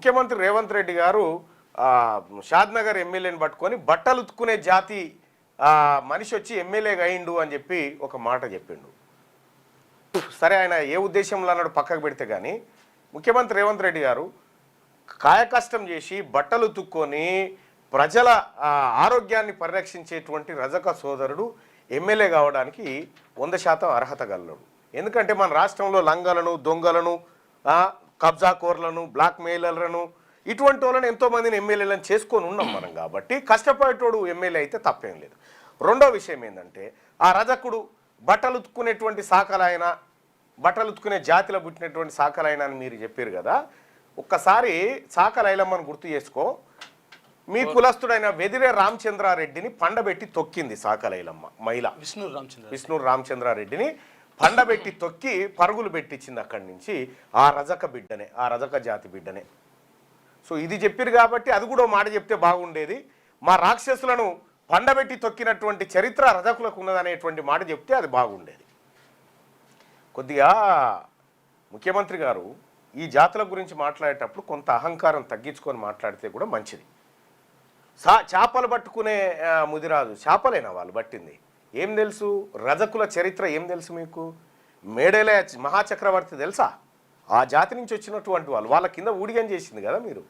ముఖ్యమంత్రి రేవంత్ రెడ్డి గారు షాద్నగర్ ఎమ్మెల్యేని పట్టుకొని బట్టలు ఉతుక్కునే జాతి మనిషి వచ్చి ఎమ్మెల్యేగా అయిండు అని చెప్పి ఒక మాట చెప్పిండు. సరే, ఆయన ఏ ఉద్దేశంలో అన్నాడు పక్కకు పెడితే కానీ ముఖ్యమంత్రి రేవంత్ రెడ్డి గారు కాయకష్టం చేసి బట్టలు ఉతుక్కొని ప్రజల ఆరోగ్యాన్ని పరిరక్షించేటువంటి రజక సోదరుడు ఎమ్మెల్యే కావడానికి 100% అర్హత గలడు. ఎందుకంటే మన రాష్ట్రంలో లంగలను, దొంగలను, కబ్జాకోర్లను, బ్లాక్ మెయిలర్లను, ఇటువంటి వాళ్ళని ఎంతోమందిని ఎమ్మెల్యేలను చేసుకొని ఉన్నాం మనం. కాబట్టి కష్టపడేటోడు ఎమ్మెల్యే అయితే తప్పేం లేదు. రెండో విషయం ఏంటంటే ఆ రజకుడు బట్టలు ఉతుక్కునేటువంటి శాఖలైన, బట్టలు ఉతుక్కునే జాతిలో పుట్టినటువంటి శాఖలైన అని మీరు చెప్పారు కదా. ఒక్కసారి శాఖలైలమ్మను గుర్తు చేసుకో. మీ కులస్తుడైన వెదిరే రామచంద్రారెడ్డిని పండబెట్టి తొక్కింది శాఖలైలమ్మ మహిళ. విష్ణు రామచంద్రారెడ్డిని పండబెట్టి తొక్కి పరుగులు పెట్టించింది అక్కడి నుంచి. ఆ రజక బిడ్డనే, ఆ రజక జాతి బిడ్డనే. సో ఇది చెప్పారు కాబట్టి అది కూడా మాట చెప్తే బాగుండేది. మా రాక్షసులను పండబెట్టి తొక్కినటువంటి చరిత్ర రజకులకు ఉన్నదనేటువంటి మాట చెప్తే అది బాగుండేది. కొద్దిగా ముఖ్యమంత్రి గారు ఈ జాతుల గురించి మాట్లాడేటప్పుడు కొంత అహంకారం తగ్గించుకొని మాట్లాడితే కూడా మంచిది. చేపలు పట్టుకునే ముదిరాజు, చేపలేనా వాళ్ళు పట్టింది? ఏం తెలుసు? రజకుల చరిత్ర ఏం తెలుసు మీకు? మేడేలే మహాచక్రవర్తి తెలుసా? ఆ జాతి నుంచి వచ్చినటువంటి వాళ్ళు, వాళ్ళ కింద ఊడిగం చేసింది కదా మీరు.